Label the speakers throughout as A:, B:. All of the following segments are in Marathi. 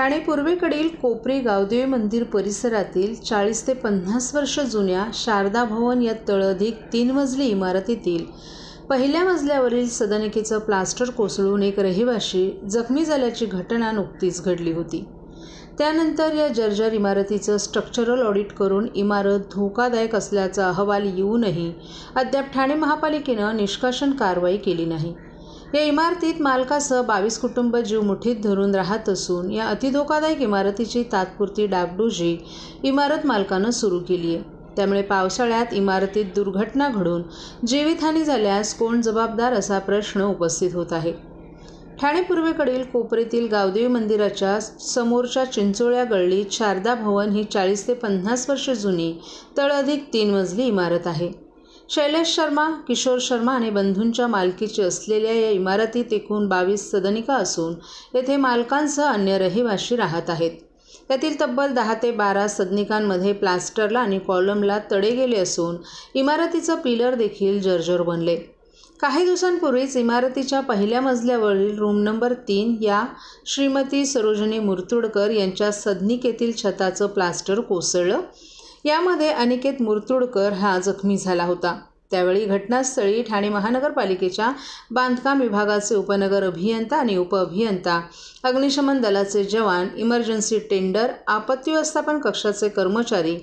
A: ठाणे पूर्वेकडील कोपरी गावदेवी मंदिर परिसरातील 40 ते 50 वर्ष जुन्या शारदा भवन या तळअधिक 3 मजली इमारतीतील पहिल्या मजल्यावरील सदनिकेचं प्लास्टर कोसळून एक रहिवाशी जखमी झाल्याची घटना नुकतीच घडली होती। त्यानंतर या जर्जर इमारतीचं स्ट्रक्चरल ऑडिट करून इमारत धोकादायक असल्याचा अहवाल येऊनही अद्याप ठाणे महापालिकेनं निष्कासन कारवाई केली नाही। या इमारतीत मालकासह 22 कुटुंब जीव मुठीत धरून राहत असून या अतिधोकादायक इमारतीची तात्पुरती डागडुजी इमारत मालकानं सुरू केली आहे। त्यामुळे पावसाळ्यात इमारतीत दुर्घटना घडून जीवितहानी झाल्यास कोण जबाबदार असा प्रश्न उपस्थित होत आहे। ठाणे पूर्वेकडील कोपरीतील गावदेवी मंदिराच्या समोरच्या चिंचोळ्या गल्लीत शारदा भवन ही 40 ते 50 वर्ष जुनी तळअधिक 3 मजली इमारत आहे। शैलेश शर्मा, किशोर शर्मा आणि बंधूंच्या मालकीची असलेल्या या इमारतीत एकूण 22 सदनिका असून येथे मालकांसह अन्य रहिवाशी राहत आहेत। त्यातील तब्बल 10 ते 12 सदनिकांमध्ये प्लास्टरला आणि कॉलमला तडे गेले असून इमारतीचं पिलर देखील जर्जर बनले। काही दिवसांपूर्वीच इमारतीच्या पहिल्या मजल्यावरील रूम नंबर 3 या श्रीमती सरोजिनी मुर्तुडकर यांच्या सदनिकेतील छताचं प्लास्टर कोसळलं। यामध्ये अनिकेत मुर्तुडकर हा जखमी झाला होता। त्यावेळी घटनास्थळी ठाणे महानगरपालिकेच्या बांधकाम विभागाचे उपनगर अभियंता आणि उपअभियंता, अग्निशमन दलाचे जवान, इमर्जन्सी टेंडर, आपत्ती व्यवस्थापन कक्षाचे कर्मचारी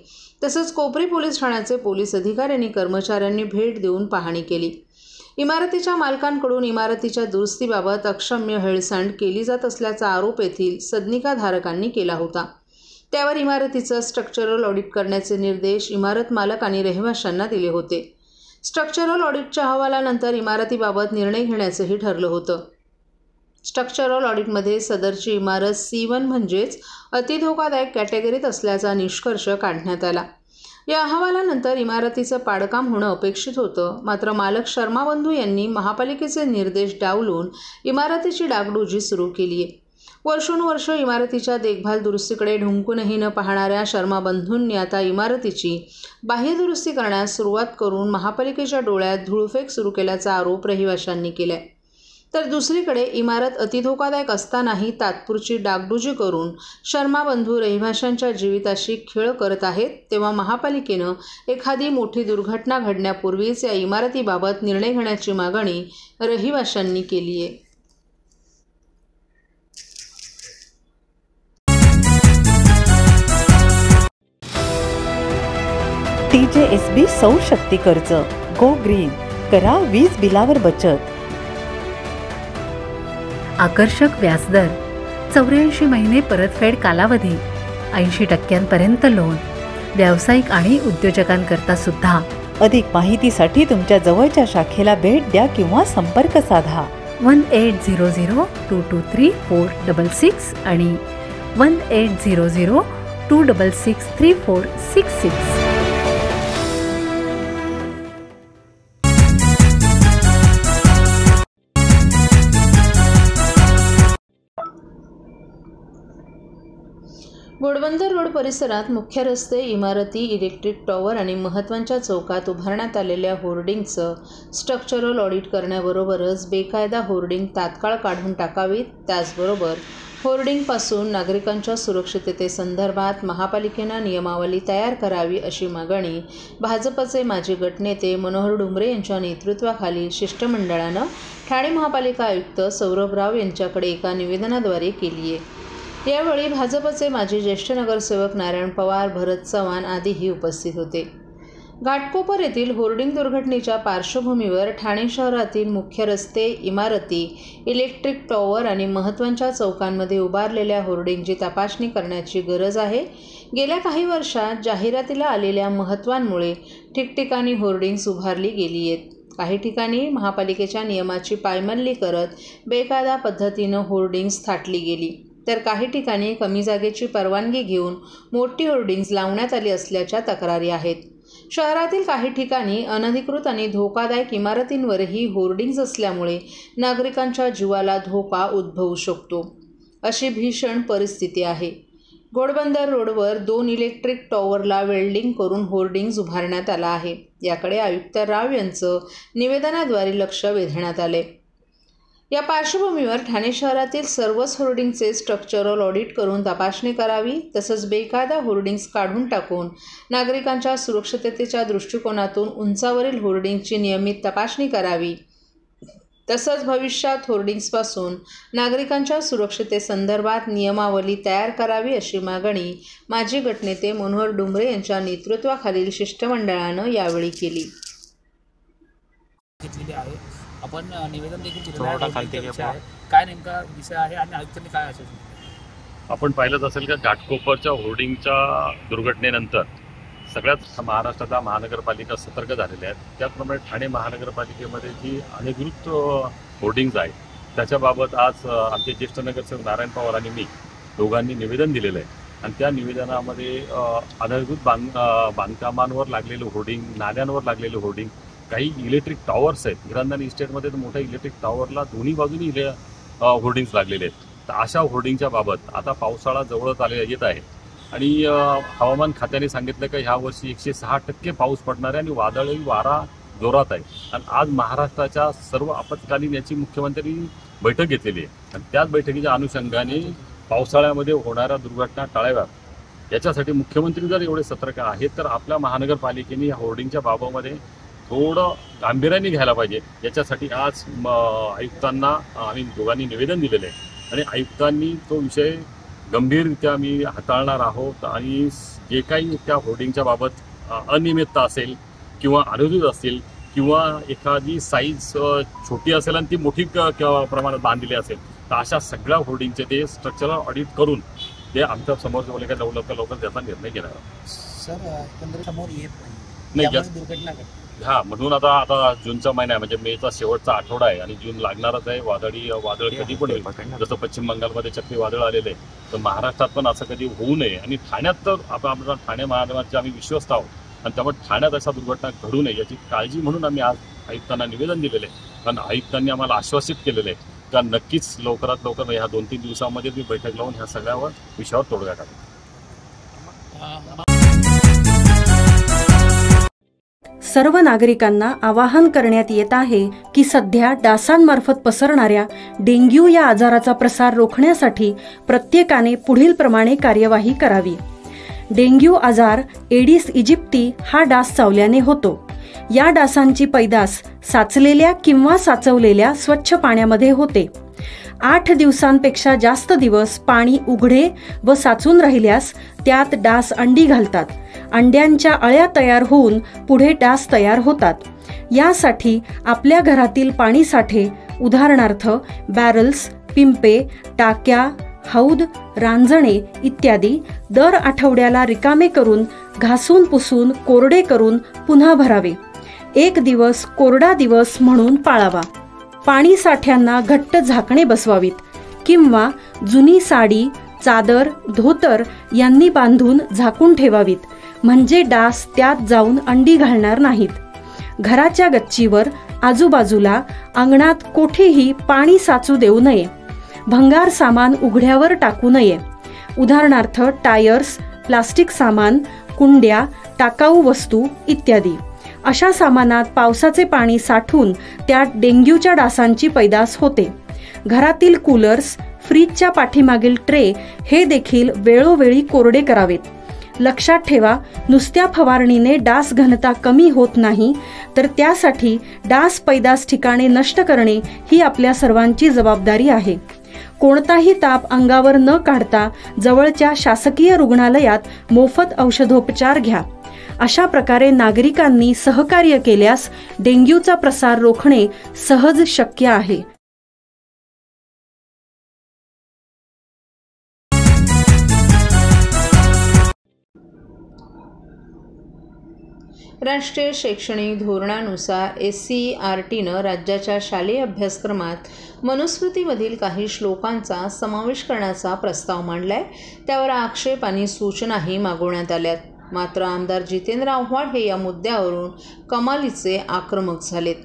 A: तसंच कोपरी पोलीस ठाण्याचे पोलीस अधिकारी आणि कर्मचाऱ्यांनी भेट देऊन पाहणी केली। इमारतीच्या मालकांकडून इमारतीच्या दुरुस्तीबाबत अक्षम्य हेळसांड केली जात असल्याचा आरोप येथील सदनिकाधारकांनी केला होता। त्यावर इमारतीचं स्ट्रक्चरल ऑडिट करण्याचे निर्देश इमारत मालक आणि रहिवाशांना दिले होते। स्ट्रक्चरल ऑडिटच्या अहवालानंतर इमारतीबाबत निर्णय घेण्याचंही ठरलं होतं। स्ट्रक्चरल ऑडिटमध्ये सदरची इमारत C1 म्हणजेच अतिधोकादायक कॅटेगरीत असल्याचा निष्कर्ष काढण्यात आला। या अहवालानंतर इमारतीचं पाडकाम होणं अपेक्षित होतं, मात्र मालक शर्मा बंधू यांनी महापालिकेचे निर्देश डावलून इमारतीची डागडुजी सुरू केली आहे। वर्षोनुवर्ष इमारतीच्या देखभाल दुरुस्तीकडे ढुंकूनही न पाहणाऱ्या शर्मा बंधूंनी आता इमारतीची बाह्य दुरुस्ती करण्यास सुरुवात करून महापालिकेच्या डोळ्यात धूळफेक सुरू केल्याचा आरोप रहिवाशांनी केलाय। तर दुसरीकडे इमारत अतिधोकादायक असतानाही तात्पुरती डागडुजी करून शर्मा बंधू रहिवाशांच्या जीविताशी खेळ करत आहेत, तेव्हा महापालिकेनं एखादी मोठी दुर्घटना घडण्यापूर्वीच या इमारतीबाबत निर्णय घेण्याची मागणी रहिवाशांनी केली आहे।
B: TJSB सौर शक्ती कर्ज, गो ग्रीन, करा वीज बिलावर बचत।
C: आकर्षक व्याजदर, 84 महिने परतफेड कालावधी, 80% लोन, व्यावसायिक आणि उद्योजकांकरता सुद्धा।
B: अधिक माहितीसाठी तुमच्या जवळच्या शाखेला भेट द्या किंवा संपर्क साधा
C: 1800-223-466 आणि 1800-266-3466।
A: घोडबंदर रोड परिसरात मुख्य रस्ते, इमारती, इलेक्ट्रिक टॉवर आणि महत्त्वाच्या चौकात उभारण्यात आलेल्या होर्डिंगचं स्ट्रक्चरल ऑडिट करण्याबरोबरच बेकायदा होर्डिंग तात्काळ काढून टाकावीत। त्याचबरोबर होर्डिंगपासून नागरिकांच्या सुरक्षिततेसंदर्भात महापालिकेनं नियमावली तयार करावी अशी मागणी भाजपचे माजी गटनेते मनोहर डुंबरे यांच्या नेतृत्वाखाली शिष्टमंडळानं ठाणे महापालिका आयुक्त सौरभ राव यांच्याकडे एका निवेदनाद्वारे केली आहे। यावेळी भाजपचे माजी ज्येष्ठ नगरसेवक नारायण पवार, भरत चव्हाण आदीही उपस्थित होते। घाटकोपर येथील होर्डिंग दुर्घटनेच्या पार्श्वभूमीवर ठाणे शहरातील मुख्य रस्ते, इमारती, इलेक्ट्रिक टॉवर आणि महत्त्वाच्या चौकांमध्ये उभारलेल्या होर्डिंगची तपासणी करण्याची गरज आहे। गेल्या काही वर्षात जाहिरातीला आलेल्या महत्त्वांमुळे ठिकठिकाणी होर्डिंग्स उभारली गेली आहेत। काही ठिकाणी महापालिकेच्या नियमाची पायमल्ली करत बेकायदा पद्धतीनं होर्डिंग्स थाटली गेली, तर काही ठिकाणी कमी जागेची परवानगी घेऊन मोठी होर्डिंग्ज लावण्यात आली असल्याच्या तक्रारी आहेत। शहरातील काही ठिकाणी अनधिकृत आणि धोकादायक इमारतींवरही होर्डिंग्ज असल्यामुळे नागरिकांच्या जीवाला धोका उद्भवू शकतो, अशी भीषण परिस्थिती आहे। घोडबंदर रोडवर 2 इलेक्ट्रिक टॉवरला वेल्डिंग करून होर्डिंग्ज उभारण्यात आला आहे। याकडे आयुक्त राव यांचं निवेदनाद्वारे लक्ष वेधण्यात आले। या पार्श्वभूमीवर ठाणे शहरातील सर्वच होर्डिंगचे स्ट्रक्चरल ऑडिट करून तपासणी करावी, तसंच बेकायदा होर्डिंग्स काढून टाकून नागरिकांच्या सुरक्षिततेच्या दृष्टिकोनातून उंचावरील होर्डिंगची नियमित तपासणी करावी, तसंच भविष्यात होर्डिंग्सपासून नागरिकांच्या सुरक्षिततेसंदर्भात नियमावली तयार करावी, अशी मागणी माजी गटनेते मनोहर डुंबरे यांच्या नेतृत्वाखालील शिष्टमंडळानं यावेळी केली.
D: आपण निवेदन देखील दिलेलं आहे. काय नेमका विषय आहे आणि आयुक्तांनी काय असेल?
E: आपण पाहिलंच असेल का घाटकोपरच्या होर्डिंगच्या दुर्घटनेनंतर सगळ्याच महाराष्ट्राच्या महानगरपालिका सतर्क झालेल्या आहेत. त्याचप्रमाणे ठाणे महानगरपालिकेमध्ये जी अनधिकृत होर्डिंग्ज आहेत त्याच्याबाबत आज आमचे ज्येष्ठ नगरसेवक नारायण पवार आणि मी दोघांनी निवेदन दिलेलं आहे. आणि त्या निवेदनामध्ये अनधिकृत बांधकामांवर लागलेलं होर्डिंग, नाल्यांवर लागलेले होर्डिंग, काही इलेक्ट्रिक टॉवर्स आहेत. हिरांदानी इस्टेटमध्ये तर मोठ्या इलेक्ट्रिक टॉवरला दोन्ही बाजूनी होर्डिंग्स लागलेले आहेत. तर अशा होर्डिंगच्या बाबत आता पावसाळा जवळच येत आहे आणि हवामान खात्याने सांगितलं की ह्या वर्षी 106% पाऊस पडणार आहे आणि वादळी वारा जोरात आहे. आणि आज महाराष्ट्राच्या सर्व आपत्कालीन याची मुख्यमंत्री बैठक घेतलेली आहे आणि त्याच बैठकीच्या अनुषंगाने पावसाळ्यामध्ये होणाऱ्या दुर्घटना टाळाव्यात याच्यासाठी मुख्यमंत्री जर एवढे सतर्क आहेत तर आपल्या महानगरपालिकेने या होर्डिंगच्या बाबतीमध्ये थोडं गांभीर्याने घ्यायला पाहिजे. याच्यासाठी आज आयुक्तांना आम्ही दोघांनी निवेदन दिलेलं आहे आणि आयुक्तांनी तो विषय गंभीररित्या आम्ही हाताळणार आहोत आणि जे काही त्या होर्डिंगच्या बाबत अनियमितता असेल किंवा अनुचित असेल किंवा एखादी साईज छोटी असेल आणि ती मोठी प्रमाणात बांधलेली असेल तर अशा सगळ्या होर्डिंगचे ते स्ट्रक्चरल ऑडिट करून ते आमच्या समोर लवकर त्याचा निर्णय घेणार आहोत.
D: सर एकंदरीत समोर येत नाही दुर्घटना
E: हां, म्हणून आता जूनचा महिना आहे, म्हणजे मेचा शेवटचा आठवडा आहे आणि जून लागणारच आहे. वादळ कधी पण होईल. जसं पश्चिम बंगालमध्ये चक्रीवादळ आलेलं आहे तर महाराष्ट्रात पण असं कधी होऊ नये आणि ठाण्यात तर आपल्या ठाणे महानगराचे आम्ही विश्वस्त आहोत आणि त्यामुळे ठाण्यात अशा दुर्घटना घडू नये याची काळजी म्हणून आम्ही आज आयुक्तांना निवेदन दिलेलं आहे. कारण आयुक्तांनी आम्हाला आश्वासित केलेलं आहे का नक्कीच लवकरात लवकर ह्या 2-3 दिवसामध्ये मी बैठक लावून ह्या सगळ्यावर विषयावर तोडगा काढेल.
F: सर्व नागरिकांना आवाहन करण्यात येत आहे की सध्या डासांमार्फत पसरणाऱ्या डेंग्यू या आजाराचा प्रसार रोखण्यासाठी प्रत्येकाने पुढीलप्रमाणे कार्यवाही करावी. डेंग्यू आजार एडिस इजिप्ती हा डास चावल्याने होतो. या डासांची पैदास साचलेल्या किंवा साचवलेल्या स्वच्छ पाण्यामध्ये होते. 8 दिवसांपेक्षा जास्त दिवस पाणी उघडे व साचून राहिल्यास त्यात डास अंडी घालतात. अंड्यांच्या अळ्या तयार होऊन पुढे डास तयार होतात. यासाठी आपल्या घरातील पाणीसाठे उदाहरणार्थ बॅरल्स, पिंपे, टाक्या, हौद, रांजणे इत्यादी दर आठवड्याला रिकामे करून घासून पुसून कोरडे करून पुन्हा भरावे. 1 दिवस कोरडा दिवस म्हणून पाळावा. पाणी साठ्यांना घट्ट झाकणे बसवावीत किंवा जुनी साडी, चादर, धोतर यांनी बांधून झाकून ठेवावीत, म्हणजे डास त्यात जाऊन अंडी घालणार नाहीत. घराच्या गच्चीवर, आजूबाजूला, अंगणात कोठेही पाणी साचू देऊ नये. भंगार सामान उघड्यावर टाकू नये. उदाहरणार्थ टायर्स, प्लास्टिक सामान, कुंड्या, टाकाऊ वस्तू इत्यादी. अशा सामानात पावसाचे पाणी साठून त्यात डेंग्यूच्या डासांची पैदास होते. घरातील कूलर्स, फ्रीजच्या पाठीमागील ट्रे हे देखील वेळोवेळी कोरडे करावेत. लक्षात ठेवा, नुसत्या फवारणीने डास घनता कमी होत नाही, तर त्यासाठी डास पैदास ठिकाणे नष्ट करणे ही आपल्या सर्वांची जबाबदारी आहे. कोणताही ताप अंगावर न काढता जवळच्या शासकीय रुग्णालयात मोफत औषधोपचार घ्या. अशा प्रकारे नागरिकांनी सहकार्य केल्यास डेंग्यूचा प्रसार रोखणे सहज शक्य आहे.
A: राष्ट्रीय शैक्षणिक धोरणानुसार SCERTनं राज्याच्या शालेय अभ्यासक्रमात मनुस्मृतीमधील काही श्लोकांचा समावेश करण्याचा प्रस्ताव मांडलाय. त्यावर आक्षेप आणि सूचनाही मागवण्यात आल्यात. मात्र आमदार जितेंद्र आव्हाड हे या मुद्द्यावरून कमालीचे आक्रमक झालेत.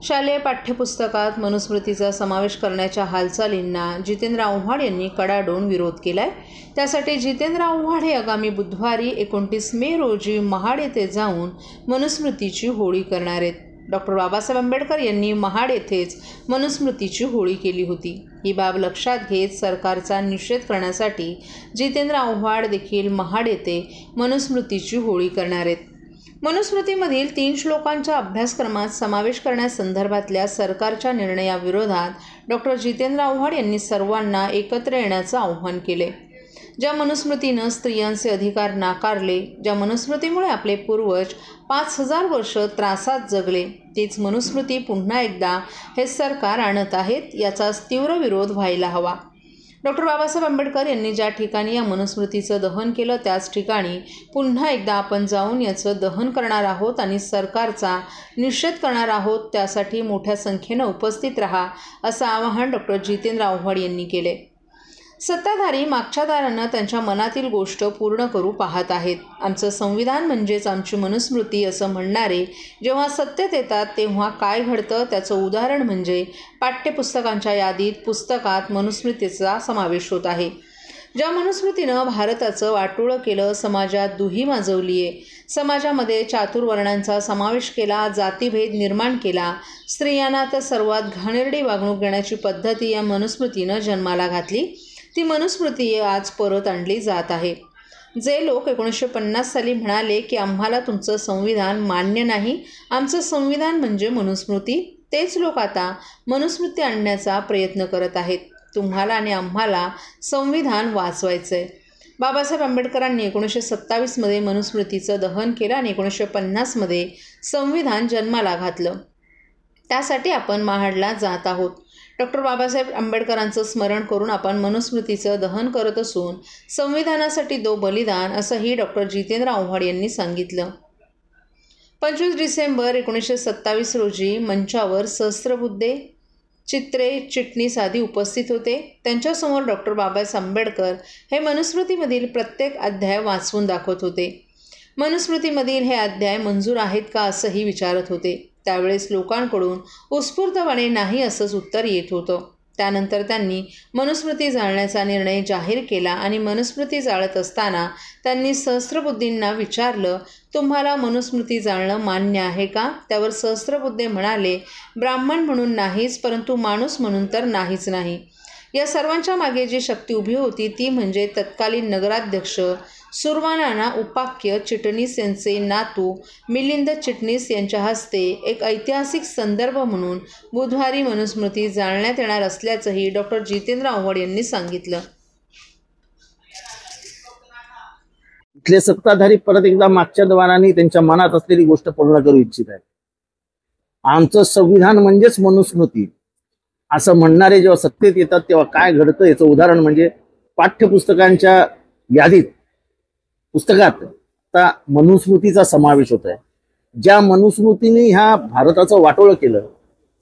A: शालेय पाठ्यपुस्तकात मनुस्मृतीचा समावेश करण्याच्या हालचालींना जितेंद्र आव्हाड यांनी कडाडून विरोध केलाय. त्यासाठी जितेंद्र आव्हाड हे आगामी बुधवारी 29 मे रोजी महाड येथे जाऊन मनुस्मृतीची होळी करणार आहेत. डॉक्टर बाबासाहेब आंबेडकर यांनी महाड येथेच मनुस्मृतीची होळी केली होती। ही बाब लक्षात घेत सरकारचा निषेध करण्यासाठी जितेंद्र आव्हाड देखील महाड येथे मनुस्मृतीची होळी करणार आहेत। मनुस्मृतीमधील 3 श्लोकांच्या अभ्यासक्रमात समावेश करण्यासंदर्भातल्या सरकारच्या निर्णयाविरोधात डॉक्टर जितेंद्र आव्हाड यांनी सर्वांना एकत्र येण्याचं आवाहन केले। ज्या मनुस्मृतीनं स्त्रियांचे अधिकार नाकारले, ज्या मनुस्मृतीमुळे आपले पूर्वज 5000 वर्ष त्रासात जगले, तीच मनुस्मृती पुन्हा एकदा हे सरकार आणत आहेत, याचा तीव्र विरोध व्हायला हवा। डॉक्टर बाबासाहेब आंबेडकर यांनी ज्या ठिकाणी या मनुस्मृतीचं दहन केलं त्याच ठिकाणी पुन्हा एकदा आपण जाऊन याचं दहन करणार आहोत आणि सरकारचा निषेध करणार आहोत। त्यासाठी मोठ्या संख्येनं उपस्थित राहा असं आवाहन डॉक्टर जितेंद्र आव्हाड यांनी केले। सत्ताधारी मागच्या दारानं त्यांच्या मनातील गोष्ट पूर्ण करू पाहत आहेत। आमचं संविधान म्हणजेच आमची मनुस्मृती असं म्हणणारे जेव्हा सत्तेत येतात तेव्हा काय घडतं त्याचं उदाहरण म्हणजे पाठ्यपुस्तकांच्या यादीत पुस्तकात मनुस्मृतीचा समावेश होत आहे। ज्या मनुस्मृतीनं भारताचं वाटोळं केलं, समाजात दुही माजवली आहे, समाजामध्ये चातुर्वर्णांचा समावेश केला, जातीभेद निर्माण केला, स्त्रियांना तर सर्वात घाणेरडी वागणूक देण्याची पद्धती या मनुस्मृतीनं जन्माला घातली, ती मनुस्मृती आज परत आणली जात आहे। जे लोक 1950 साली म्हणाले की आम्हाला तुमचं संविधान मान्य नाही, आमचं संविधान म्हणजे मनुस्मृती, तेच लोक आता मनुस्मृती आणण्याचा प्रयत्न करत आहेत। तुम्हाला आणि आम्हाला संविधान वाचवायचंय। बाबासाहेब आंबेडकरांनी 1927 मध्ये मनुस्मृतीचं दहन केलं आणि 1950 मध्ये संविधान जन्माला घातलं। त्यासाठी आपण महाडला जात आहोत। डॉक्टर बाबासाहेब आंबेडकरांचं स्मरण करून आपण मनुस्मृतीचं दहन करत असून संविधानासाठी दो बलिदान असंही डॉक्टर जितेंद्र आव्हाड यांनी सांगितलं। 25 डिसेंबर 1927 रोजी मंचावर सहस्त्रबुद्धे, चित्रे, चिटणीस आदी उपस्थित होते। त्यांच्यासमोर डॉक्टर बाबासाहेब आंबेडकर हे मनुस्मृतीमधील प्रत्येक अध्याय वाचवून दाखवत होते। मनुस्मृतीमधील हे अध्याय मंजूर आहेत का असंही विचारत होते। त्यावेळेस लोकांकडून उत्स्फूर्तपणे नाही असंच उत्तर येत होतं। त्यानंतर त्यांनी मनुस्मृती जाळण्याचा निर्णय जाहीर केला आणि मनुस्मृती जाळत असताना त्यांनी सहस्त्रबुद्धींना विचारलं, तुम्हाला मनुस्मृती जाळणं मान्य आहे का? त्यावर सहस्त्रबुद्धे म्हणाले, ब्राह्मण म्हणून नाहीच, परंतु माणूस म्हणून तर नाहीच नाही। या सर्वांच्या मागे जी शक्ती उभी होती ती म्हणजे तत्कालीन नगराध्यक्ष सुरवानाना उपाख्य चिटणीस यांचे नातू मिलिंद चिटणीस यांच्या हस्ते एक ऐतिहासिक संदर्भ म्हणून बुधवारी मनुस्मृती जाळण्यात येणार असल्याचंही डॉक्टर जितेंद्र आव्हाड यांनी सांगितलं।
G: इथले सत्ताधारी परत एकदा मागच्या द्वारांनी त्यांच्या मनात असलेली गोष्ट पूर्ण करू इच्छित आहेत। आमचं संविधान म्हणजेच मनुस्मृती असं म्हणणारे जेव्हा सत्तेत येतात तेव्हा काय घडतं याचं उदाहरण म्हणजे पाठ्यपुस्तकांच्या यादीत पुस्तकात आता मनुस्मृतीचा समावेश होत आहे। ज्या मनुस्मृतीने ह्या भारताचं वाटोळं केलं,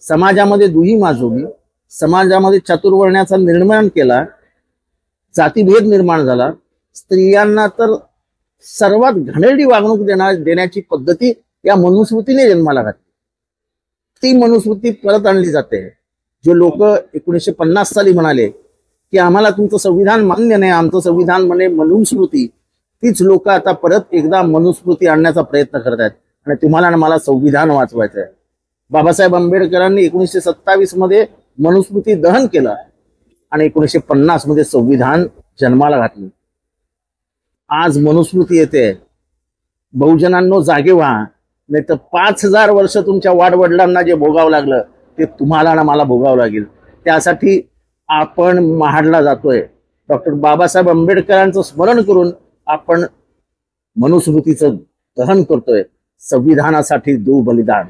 G: समाजामध्ये दुही माजवली, समाजामध्ये चातुर्वर्ण्याचा निर्माण केला, जातीभेद निर्माण झाला, स्त्रियांना तर सर्वात घाणेरडी वागणूक देण्याची पद्धती या मनुस्मृतीने जन्माला घातली। ती मनुस्मृती परत आणली जाते। जे लोक 1950 साली म्हणाले की आम्हाला तुमचं संविधान मान्य नाही, आमचं संविधान म्हणजे मनुस्मृती, तीच लोक आता परत एकदा मनुस्मृती आणण्याचा प्रयत्न करत आहेत आणि तुम्हाला आणि मला संविधान वाचवायचं आहे। बाबासाहेब आंबेडकरांनी 1927 मध्ये मनुस्मृती दहन केलं आणि 1950 मध्ये संविधान जन्माला घातलं। आज मनुस्मृती येते, बहुजनांनो जागे व्हा, नाही तर 5000 वर्ष तुमच्या वाडवडिलांना जे भोगावं लागलं ते तुम्हाला आणि मला भोगावं लागेल। त्यासाठी आपण महाडला जातोय। डॉक्टर बाबासाहेब आंबेडकरांचं स्मरण करून आपण मनुस्मृतीचं दहन करतोय। संविधानासाठी देऊ बलिदान।